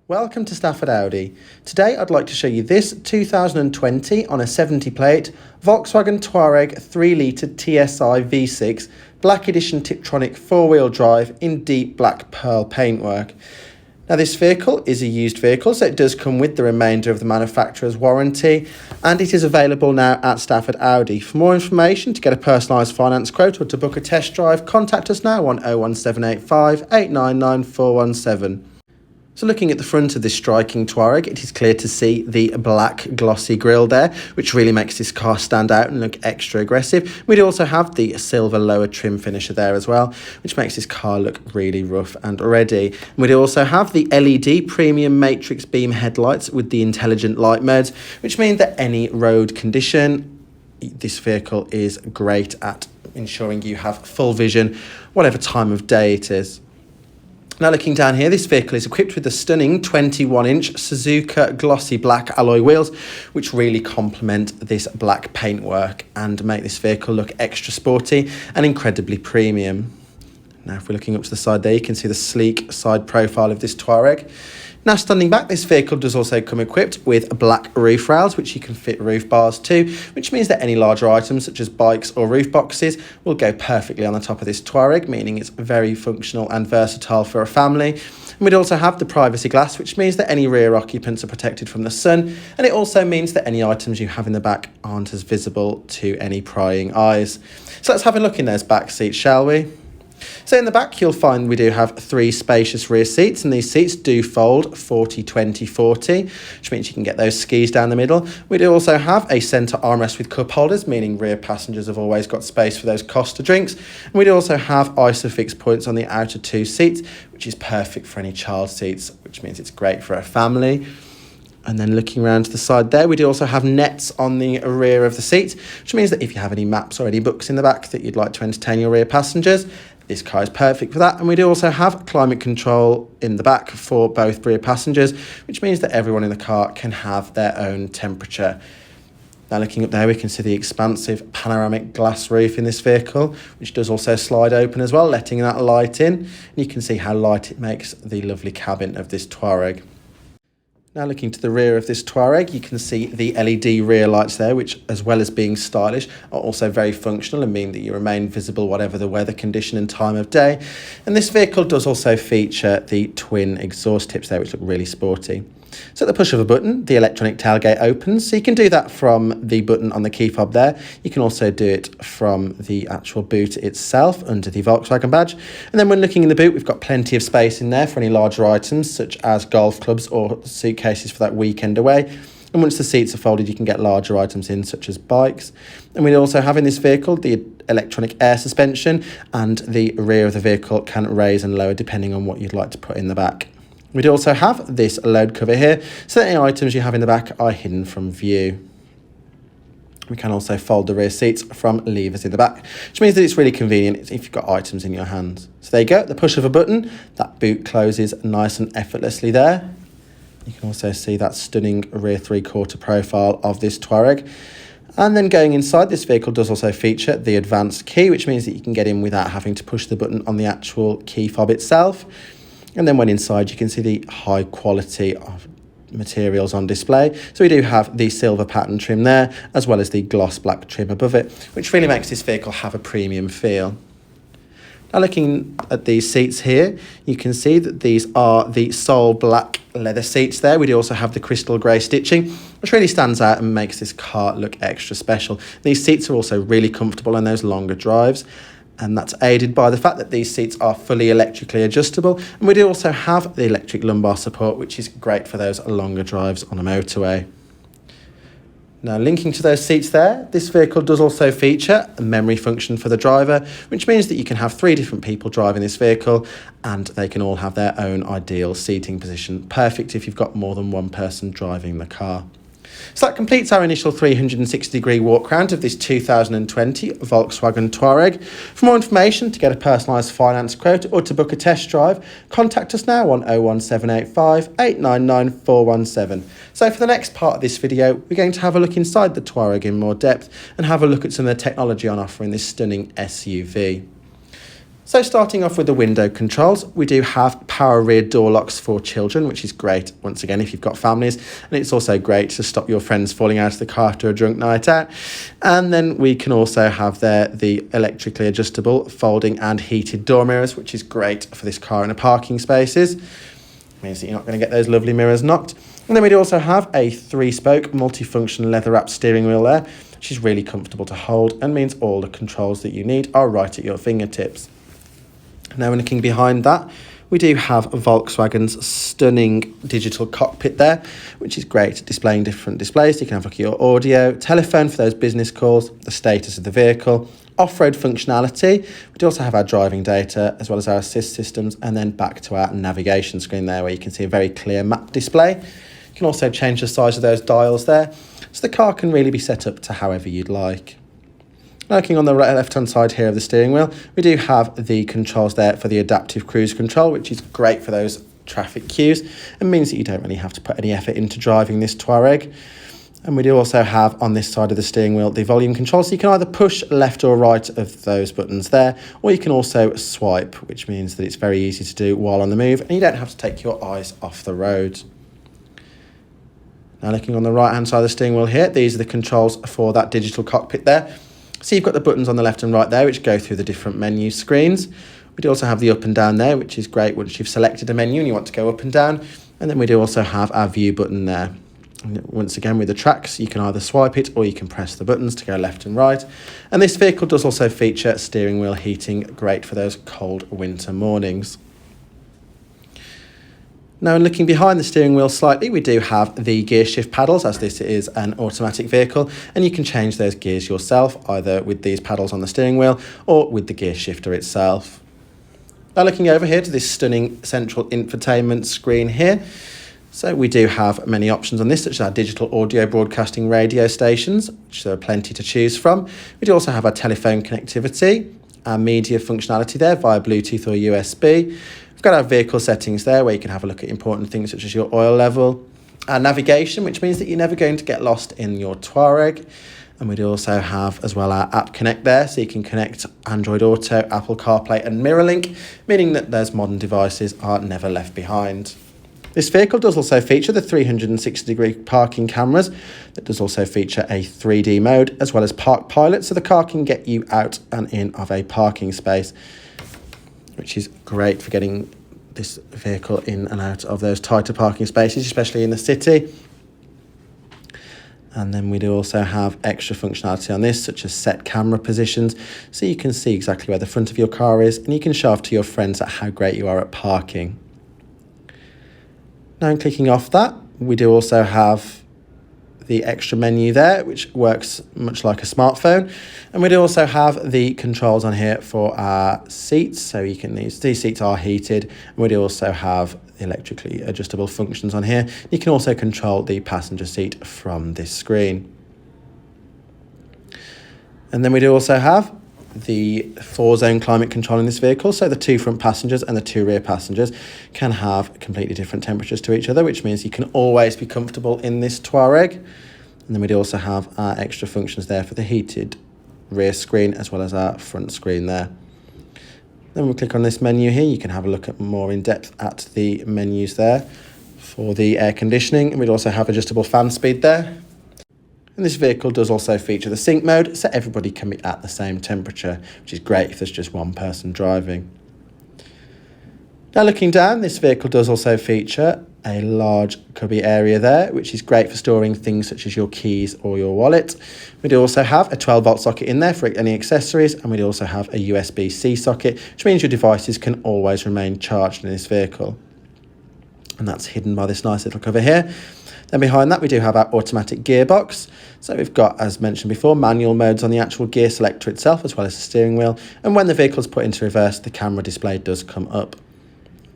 Welcome to Stafford Audi. Today I'd like to show you this 2020 on a 70 plate Volkswagen Touareg 3.0 TSI V6 Black Edition Tiptronic 4-wheel drive in deep black pearl paintwork. Now this vehicle is a used vehicle, so it does come with the remainder of the manufacturer's warranty, and it is available now at Stafford Audi. For more information, to get a personalised finance quote or to book a test drive, contact us now on 01785 899 417. So looking at the front of this striking Touareg, it is clear to see the black glossy grille there, which really makes this car stand out and look extra aggressive. We do also have the silver lower trim finisher there as well, which makes this car look really rough and ready. And we do also have the LED premium matrix beam headlights with the intelligent light modes, which mean that any road condition, this vehicle is great at ensuring you have full vision, whatever time of day it is. Now looking down here, this vehicle is equipped with the stunning 21-inch Suzuka glossy black alloy wheels, which really complement this black paintwork and make this vehicle look extra sporty and incredibly premium. Now if we're looking up to the side there, you can see the sleek side profile of this Touareg. Now standing back, this vehicle does also come equipped with black roof rails, which you can fit roof bars to, which means that any larger items such as bikes or roof boxes will go perfectly on the top of this Touareg, meaning it's very functional and versatile for a family. And we'd also have the privacy glass, which means that any rear occupants are protected from the sun, and it also means that any items you have in the back aren't as visible to any prying eyes. So let's have a look in those back seats, shall we? So in the back, you'll find we do have 3 spacious rear seats, and these seats do fold 40-20-40, which means you can get those skis down the middle. We do also have a centre armrest with cup holders, meaning rear passengers have always got space for those Costa drinks. And we do also have ISOFIX points on the outer 2 seats, which is perfect for any child seats, which means it's great for a family. And then looking around to the side there, we do also have nets on the rear of the seat, which means that if you have any maps or any books in the back that you'd like to entertain your rear passengers, this car is perfect for that. And we do also have climate control in the back for both rear passengers, which means that everyone in the car can have their own temperature. Now looking up there, we can see the expansive panoramic glass roof in this vehicle, which does also slide open as well, letting that light in. And you can see how light it makes the lovely cabin of this Touareg. Now looking to the rear of this Touareg, you can see the LED rear lights there, which as well as being stylish are also very functional and mean that you remain visible whatever the weather condition and time of day. And this vehicle does also feature the twin exhaust tips there, which look really sporty. So at the push of a button, the electronic tailgate opens, so you can do that from the button on the key fob there. You can also do it from the actual boot itself under the Volkswagen badge. And then when looking in the boot, we've got plenty of space in there for any larger items such as golf clubs or suitcases for that weekend away. And once the seats are folded, you can get larger items in such as bikes. And we also have in this vehicle the electronic air suspension, and the rear of the vehicle can raise and lower depending on what you'd like to put in the back. We do also have this load cover here, so that any items you have in the back are hidden from view. We can also fold the rear seats from levers in the back, which means that it's really convenient if you've got items in your hands. So there you go, at the push of a button, that boot closes nice and effortlessly there. You can also see that stunning rear 3/4 profile of this Touareg. And then going inside, this vehicle does also feature the advanced key, which means that you can get in without having to push the button on the actual key fob itself. And then when inside, you can see the high quality of materials on display. So we do have the silver pattern trim there, as well as the gloss black trim above it, which really makes this vehicle have a premium feel. Now looking at these seats here, you can see that these are the sole black leather seats there. We do also have the crystal grey stitching, which really stands out and makes this car look extra special. These seats are also really comfortable on those longer drives, and that's aided by the fact that these seats are fully electrically adjustable. And we do also have the electric lumbar support, which is great for those longer drives on a motorway. Now linking to those seats there, this vehicle does also feature a memory function for the driver, which means that you can have 3 different people driving this vehicle and they can all have their own ideal seating position. Perfect if you've got more than one person driving the car. So that completes our initial 360-degree walk around of this 2020 Volkswagen Touareg. For more information, to get a personalised finance quote or to book a test drive, contact us now on 01785 899 417. So for the next part of this video, we're going to have a look inside the Touareg in more depth and have a look at some of the technology on offer in this stunning SUV. So starting off with the window controls, we do have power rear door locks for children, which is great, once again, if you've got families. And it's also great to stop your friends falling out of the car after a drunk night out. And then we can also have there the electrically adjustable folding and heated door mirrors, which is great for this car in the parking spaces. Means that you're not going to get those lovely mirrors knocked. And then we do also have a 3-spoke multifunction leather-wrapped steering wheel there, which is really comfortable to hold and means all the controls that you need are right at your fingertips. Now, when looking behind that, we do have Volkswagen's stunning digital cockpit there, which is great at displaying different displays. You can have a look at your audio, telephone for those business calls, the status of the vehicle, off-road functionality. We do also have our driving data, as well as our assist systems, and then back to our navigation screen there, where you can see a very clear map display. You can also change the size of those dials there, so the car can really be set up to however you'd like. Looking on the left-hand side here of the steering wheel, we do have the controls there for the adaptive cruise control, which is great for those traffic cues and means that you don't really have to put any effort into driving this Touareg. And we do also have on this side of the steering wheel the volume control, so you can either push left or right of those buttons there, or you can also swipe, which means that it's very easy to do while on the move and you don't have to take your eyes off the road. Now looking on the right-hand side of the steering wheel here, these are the controls for that digital cockpit there. So you've got the buttons on the left and right there, which go through the different menu screens. We do also have the up and down there, which is great once you've selected a menu and you want to go up and down. And then we do also have our view button there. And once again, with the tracks, you can either swipe it or you can press the buttons to go left and right. And this vehicle does also feature steering wheel heating, great for those cold winter mornings. Now, looking behind the steering wheel slightly, we do have the gear shift paddles, as this is an automatic vehicle, and you can change those gears yourself, either with these paddles on the steering wheel or with the gear shifter itself. Now, looking over here to this stunning central infotainment screen here, so we do have many options on this, such as our digital audio broadcasting radio stations, which there are plenty to choose from. We do also have our telephone connectivity, our media functionality there via Bluetooth or USB. We've got our vehicle settings there, where you can have a look at important things such as your oil level, our navigation, which means that you're never going to get lost in your Touareg. And we do also have as well our app connect there, so you can connect Android Auto, Apple CarPlay and MirrorLink, meaning that those modern devices are never left behind. This vehicle does also feature the 360-degree parking cameras. That does also feature a 3D mode, as well as Park Pilot, so the car can get you out and in of a parking space, which is great for getting this vehicle in and out of those tighter parking spaces, especially in the city. And then we do also have extra functionality on this, such as set camera positions, so you can see exactly where the front of your car is, and you can show off to your friends at how great you are at parking. Now, in clicking off that, we do also have the extra menu there, which works much like a smartphone. And we do also have the controls on here for our seats, so you can these seats are heated. And we do also have electrically adjustable functions on here. You can also control the passenger seat from this screen. And then we do also have the 4-zone climate control in this vehicle, so the 2 front passengers and the 2 rear passengers can have completely different temperatures to each other, which means you can always be comfortable in this Touareg. And then we do also have our extra functions there for the heated rear screen, as well as our front screen there. Then when we click on this menu here, you can have a look at more in depth at the menus there for the air conditioning, and we'd also have adjustable fan speed there. And this vehicle does also feature the sync mode, so everybody can be at the same temperature, which is great if there's just one person driving. Now, looking down, this vehicle does also feature a large cubby area there, which is great for storing things such as your keys or your wallet. We do also have a 12-volt socket in there for any accessories, and we do also have a USB-C socket, which means your devices can always remain charged in this vehicle. And that's hidden by this nice little cover here. Then behind that, we do have our automatic gearbox. So we've got, as mentioned before, manual modes on the actual gear selector itself, as well as the steering wheel. And when the vehicle is put into reverse, the camera display does come up.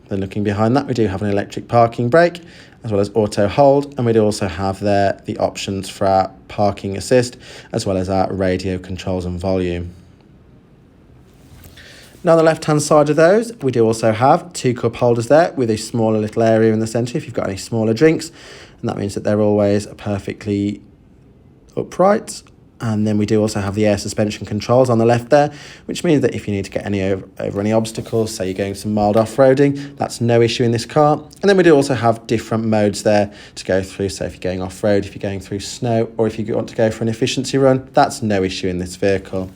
Then looking behind that, we do have an electric parking brake, as well as auto hold. And we do also have there the options for our parking assist, as well as our radio controls and volume. Now, on the left-hand side of those, we do also have 2 cup holders there with a smaller little area in the centre if you've got any smaller drinks. And that means that they're always perfectly upright. And then we do also have the air suspension controls on the left there, which means that if you need to get over any obstacles, say you're going some mild off-roading, that's no issue in this car. And then we do also have different modes there to go through. So if you're going off-road, if you're going through snow, or if you want to go for an efficiency run, that's no issue in this vehicle.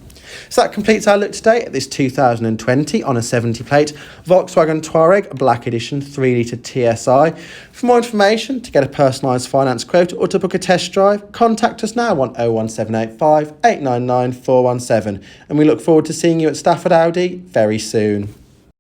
So that completes our look today at this 2020 on a 70 plate Volkswagen Touareg Black Edition 3 litre TSI. For more information, to get a personalised finance quote or to book a test drive, contact us now on 01785 899 417, and we look forward to seeing you at Stafford Audi very soon.